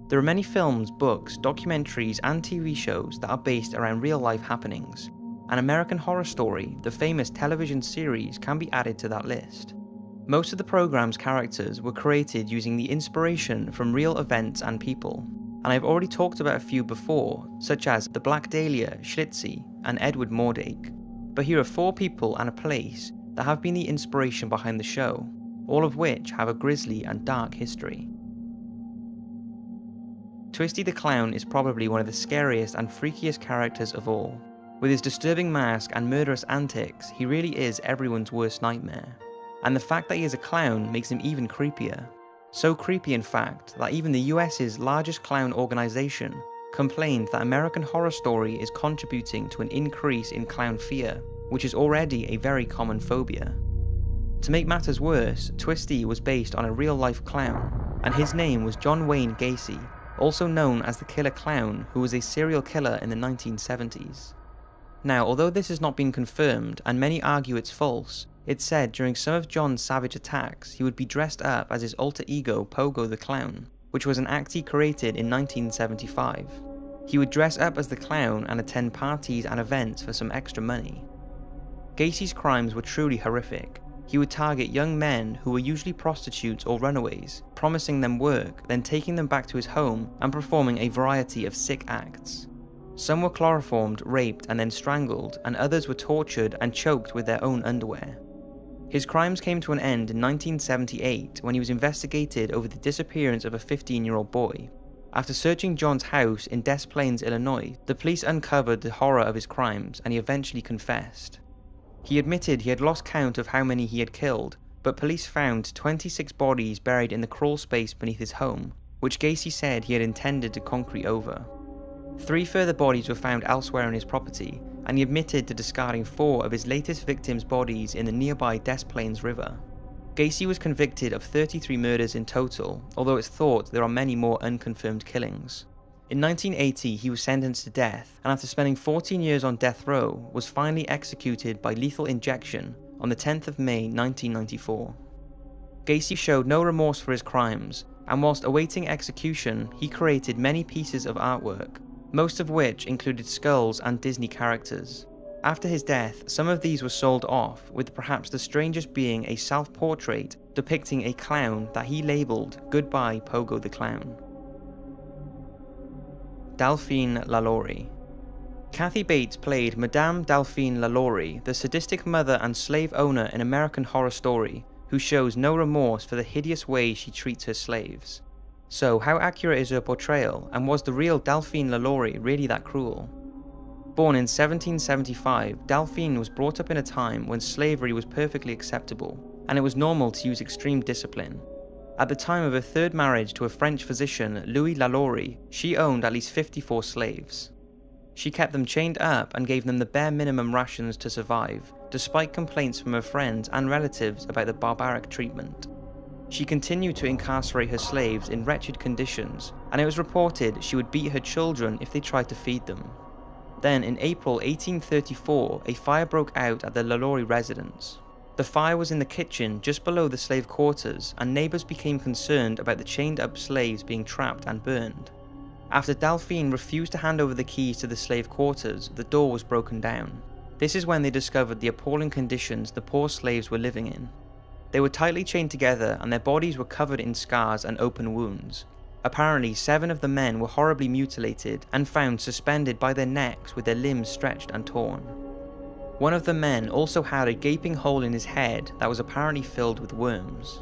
There are many films, books, documentaries, and TV shows that are based around real-life happenings, and American Horror Story, the famous television series, can be added to that list. Most of the program's characters were created using the inspiration from real events and people, and I've already talked about a few before, such as the Black Dahlia, Schlitzie, and Edward Mordake. But here are 4 people and a place that have been the inspiration behind the show, all of which have a grisly and dark history. Twisty the Clown is probably one of the scariest and freakiest characters of all. With his disturbing mask and murderous antics, he really is everyone's worst nightmare. And the fact that he is a clown makes him even creepier. So creepy in fact that even the US's largest clown organization complained that American Horror Story is contributing to an increase in clown fear, which is already a very common phobia. To make matters worse, Twisty was based on a real-life clown, and his name was John Wayne Gacy, also known as the Killer Clown, who was a serial killer in the 1970s. Now, although this has not been confirmed, and many argue it's false, it's said during some of John's savage attacks he would be dressed up as his alter ego Pogo the Clown, which was an act he created in 1975. He would dress up as the clown and attend parties and events for some extra money. Gacy's crimes were truly horrific. He would target young men who were usually prostitutes or runaways, promising them work, then taking them back to his home and performing a variety of sick acts. Some were chloroformed, raped, and then strangled, and others were tortured and choked with their own underwear. His crimes came to an end in 1978 when he was investigated over the disappearance of a 15-year-old boy. After searching John's house in Des Plaines, Illinois, the police uncovered the horror of his crimes, and he eventually confessed. He admitted he had lost count of how many he had killed, but police found 26 bodies buried in the crawl space beneath his home, which Gacy said he had intended to concrete over. 3 further bodies were found elsewhere on his property, and he admitted to discarding 4 of his latest victims' bodies in the nearby Des Plaines River. Gacy was convicted of 33 murders in total, although it's thought there are many more unconfirmed killings. In 1980, he was sentenced to death, and after spending 14 years on death row, was finally executed by lethal injection on the 10th of May 1994. Gacy showed no remorse for his crimes, and whilst awaiting execution, he created many pieces of artwork, most of which included skulls and Disney characters. After his death, some of these were sold off, with perhaps the strangest being a self-portrait depicting a clown that he labelled Goodbye Pogo the Clown. Delphine LaLaurie. Kathy Bates played Madame Delphine LaLaurie, the sadistic mother and slave owner in American Horror Story, who shows no remorse for the hideous way she treats her slaves. So, how accurate is her portrayal, and was the real Delphine LaLaurie really that cruel? Born in 1775, Delphine was brought up in a time when slavery was perfectly acceptable, and it was normal to use extreme discipline. At the time of her 3rd marriage to a French physician, Louis LaLaurie, she owned at least 54 slaves. She kept them chained up and gave them the bare minimum rations to survive, despite complaints from her friends and relatives about the barbaric treatment. She continued to incarcerate her slaves in wretched conditions, and it was reported she would beat her children if they tried to feed them. Then, in April 1834, a fire broke out at the LaLaurie residence. The fire was in the kitchen just below the slave quarters, and neighbours became concerned about the chained-up slaves being trapped and burned. After Delphine refused to hand over the keys to the slave quarters, the door was broken down. This is when they discovered the appalling conditions the poor slaves were living in. They were tightly chained together, and their bodies were covered in scars and open wounds. Apparently, 7 of the men were horribly mutilated and found suspended by their necks with their limbs stretched and torn. One of the men also had a gaping hole in his head that was apparently filled with worms.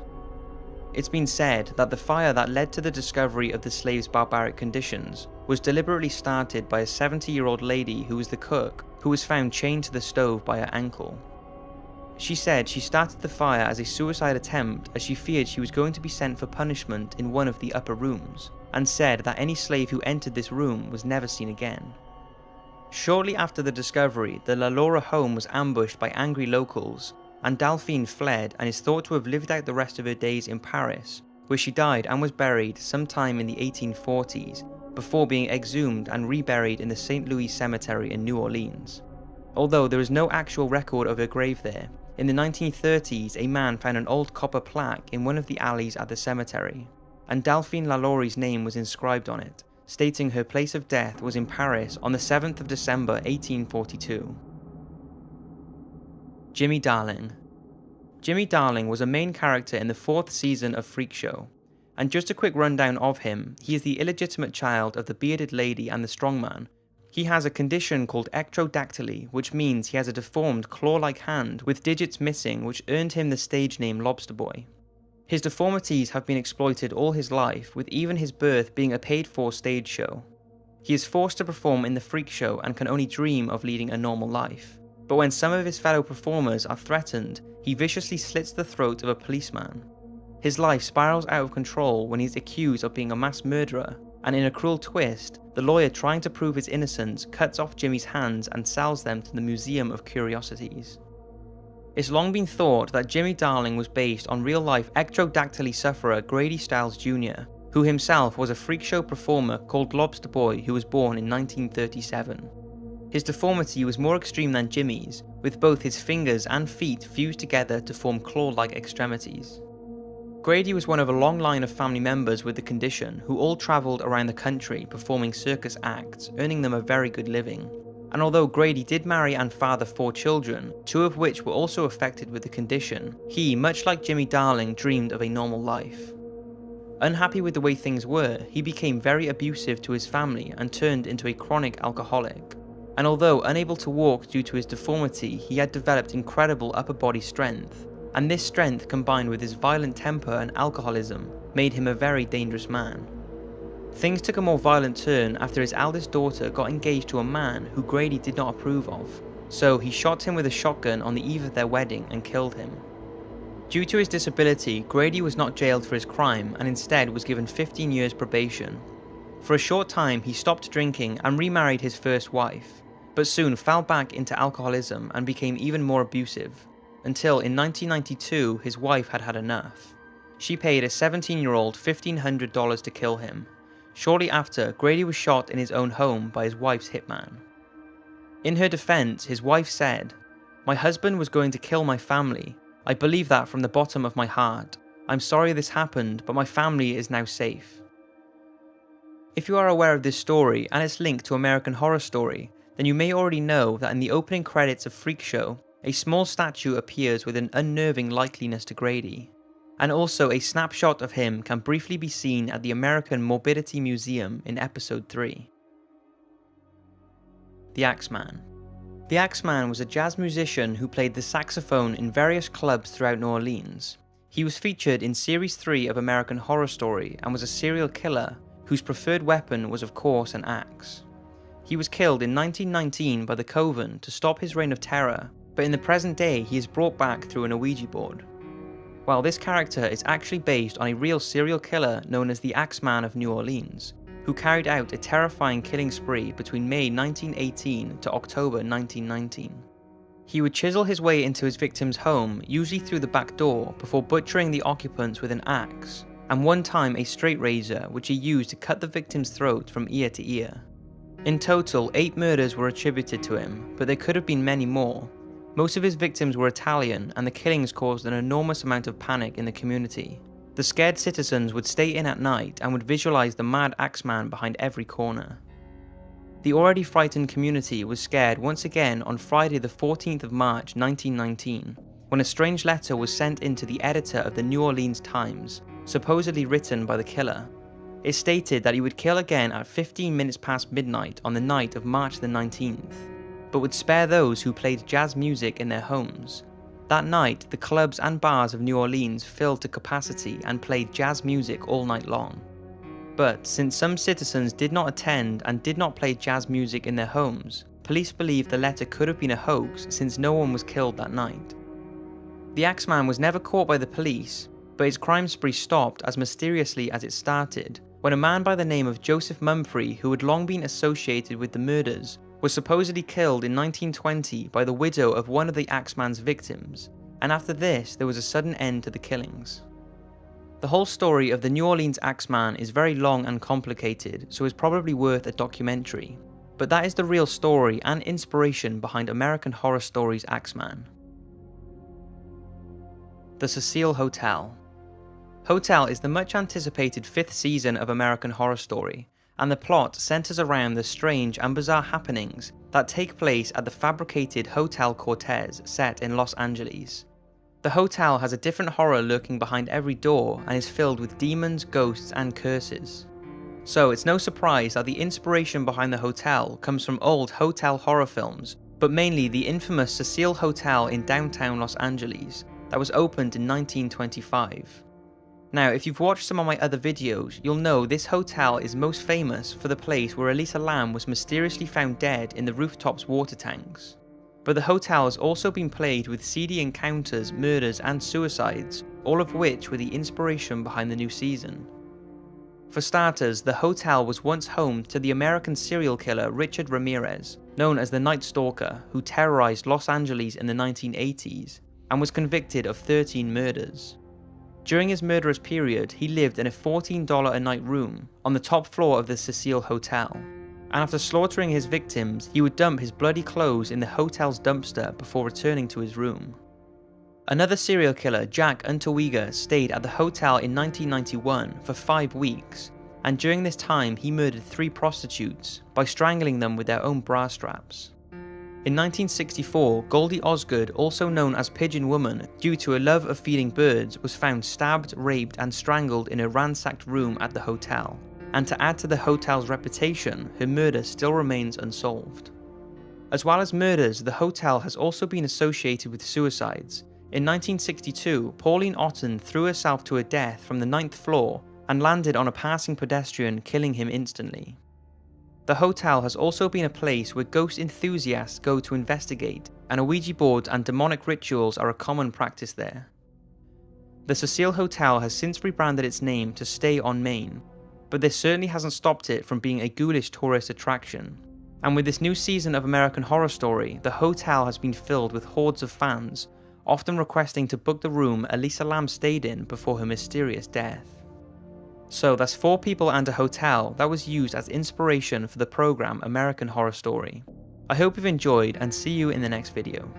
It's been said that the fire that led to the discovery of the slaves' barbaric conditions was deliberately started by a 70-year-old lady who was the cook, who was found chained to the stove by her ankle. She said she started the fire as a suicide attempt as she feared she was going to be sent for punishment in one of the upper rooms, and said that any slave who entered this room was never seen again. Shortly after the discovery, the LaLaurie home was ambushed by angry locals, and Delphine fled and is thought to have lived out the rest of her days in Paris, where she died and was buried sometime in the 1840s, before being exhumed and reburied in the St. Louis Cemetery in New Orleans. Although there is no actual record of her grave there, in the 1930s a man found an old copper plaque in one of the alleys at the cemetery. and Delphine Lalaurie's name was inscribed on it, stating her place of death was in Paris on the 7th of December 1842. Jimmy Darling. Jimmy Darling was a main character in the 4th season of Freak Show, and just a quick rundown of him, he is the illegitimate child of the bearded lady and the strongman. He has a condition called ectrodactyly, which means he has a deformed claw-like hand with digits missing, which earned him the stage name Lobster Boy. His deformities have been exploited all his life, with even his birth being a paid-for stage show. He is forced to perform in the Freak Show and can only dream of leading a normal life. But when some of his fellow performers are threatened, he viciously slits the throat of a policeman. His life spirals out of control when he is accused of being a mass murderer, and in a cruel twist, the lawyer trying to prove his innocence cuts off Jimmy's hands and sells them to the Museum of Curiosities. It's long been thought that Jimmy Darling was based on real-life ectrodactyly sufferer Grady Stiles Jr., who himself was a freak show performer called Lobster Boy who was born in 1937. His deformity was more extreme than Jimmy's, with both his fingers and feet fused together to form claw-like extremities. Grady was one of a long line of family members with the condition who all travelled around the country performing circus acts, earning them a very good living. And although Grady did marry and father 4 children, 2 of which were also affected with the condition, he, much like Jimmy Darling, dreamed of a normal life. Unhappy with the way things were, he became very abusive to his family and turned into a chronic alcoholic. And although unable to walk due to his deformity, he had developed incredible upper body strength, and this strength combined with his violent temper and alcoholism made him a very dangerous man. Things took a more violent turn after his eldest daughter got engaged to a man who Grady did not approve of, so he shot him with a shotgun on the eve of their wedding and killed him. Due to his disability, Grady was not jailed for his crime and instead was given 15 years probation. For a short time he stopped drinking and remarried his first wife, but soon fell back into alcoholism and became even more abusive, until in 1992 his wife had had enough. She paid a 17-year-old $1,500 to kill him. Shortly after, Grady was shot in his own home by his wife's hitman. In her defense, his wife said, "My husband was going to kill my family. I believe that from the bottom of my heart. I'm sorry this happened, but my family is now safe." If you are aware of this story and its link to American Horror Story, then you may already know that in the opening credits of Freak Show, a small statue appears with an unnerving likeliness to Grady. And also a snapshot of him can briefly be seen at the American Morbidity Museum in episode 3. The Axeman. The Axeman was a jazz musician who played the saxophone in various clubs throughout New Orleans. He was featured in Series 3 of American Horror Story and was a serial killer whose preferred weapon was of course an axe. He was killed in 1919 by the Coven to stop his reign of terror, but in the present day he is brought back through an Ouija board. While this character is actually based on a real serial killer known as the Axeman of New Orleans, who carried out a terrifying killing spree between May 1918 to October 1919. He would chisel his way into his victim's home, usually through the back door, before butchering the occupants with an axe, and one time a straight razor which he used to cut the victim's throat from ear to ear. In total, 8 murders were attributed to him, but there could have been many more. Most of his victims were Italian, and the killings caused an enormous amount of panic in the community. The scared citizens would stay in at night and would visualize the mad Axeman behind every corner. The already frightened community was scared once again on Friday the 14th of March 1919, when a strange letter was sent in to the editor of the New Orleans Times, supposedly written by the killer. It stated that he would kill again at 15 minutes past midnight on the night of March the 19th. But would spare those who played jazz music in their homes. That night, the clubs and bars of New Orleans filled to capacity and played jazz music all night long. But since some citizens did not attend and did not play jazz music in their homes, police believe the letter could have been a hoax since no one was killed that night. The Axeman was never caught by the police, but his crime spree stopped as mysteriously as it started, when a man by the name of Joseph Mumphrey, who had long been associated with the murders, was supposedly killed in 1920 by the widow of one of the Axeman's victims, and after this there was a sudden end to the killings. The whole story of the New Orleans Axeman is very long and complicated, so is probably worth a documentary, but that is the real story and inspiration behind American Horror Story's Axeman. The Cecil Hotel. Hotel is the much anticipated 5th season of American Horror Story, and the plot centers around the strange and bizarre happenings that take place at the fabricated Hotel Cortez set in Los Angeles. The hotel has a different horror lurking behind every door and is filled with demons, ghosts, and curses. So it's no surprise that the inspiration behind the hotel comes from old hotel horror films, but mainly the infamous Cecil Hotel in downtown Los Angeles that was opened in 1925. Now, if you've watched some of my other videos, you'll know this hotel is most famous for the place where Elisa Lam was mysteriously found dead in the rooftop's water tanks. But the hotel has also been plagued with seedy encounters, murders, and suicides, all of which were the inspiration behind the new season. For starters, the hotel was once home to the American serial killer Richard Ramirez, known as the Night Stalker, who terrorized Los Angeles in the 1980s, and was convicted of 13 murders. During his murderous period, he lived in a $14 a night room on the top floor of the Cecil Hotel, and after slaughtering his victims, he would dump his bloody clothes in the hotel's dumpster before returning to his room. Another serial killer, Jack Unterweger, stayed at the hotel in 1991 for 5 weeks, and during this time he murdered 3 prostitutes by strangling them with their own bra straps. In 1964, Goldie Osgood, also known as Pigeon Woman due to a love of feeding birds, was found stabbed, raped, and strangled in a ransacked room at the hotel. And to add to the hotel's reputation, her murder still remains unsolved. As well as murders, the hotel has also been associated with suicides. In 1962, Pauline Otten threw herself to her death from the 9th floor and landed on a passing pedestrian, killing him instantly. The hotel has also been a place where ghost enthusiasts go to investigate, and Ouija boards and demonic rituals are a common practice there. The Cecil Hotel has since rebranded its name to Stay on Main, but this certainly hasn't stopped it from being a ghoulish tourist attraction. And with this new season of American Horror Story, the hotel has been filled with hordes of fans, often requesting to book the room Elisa Lam stayed in before her mysterious death. So that's 4 people and a hotel that was used as inspiration for the program American Horror Story. I hope you've enjoyed and see you in the next video.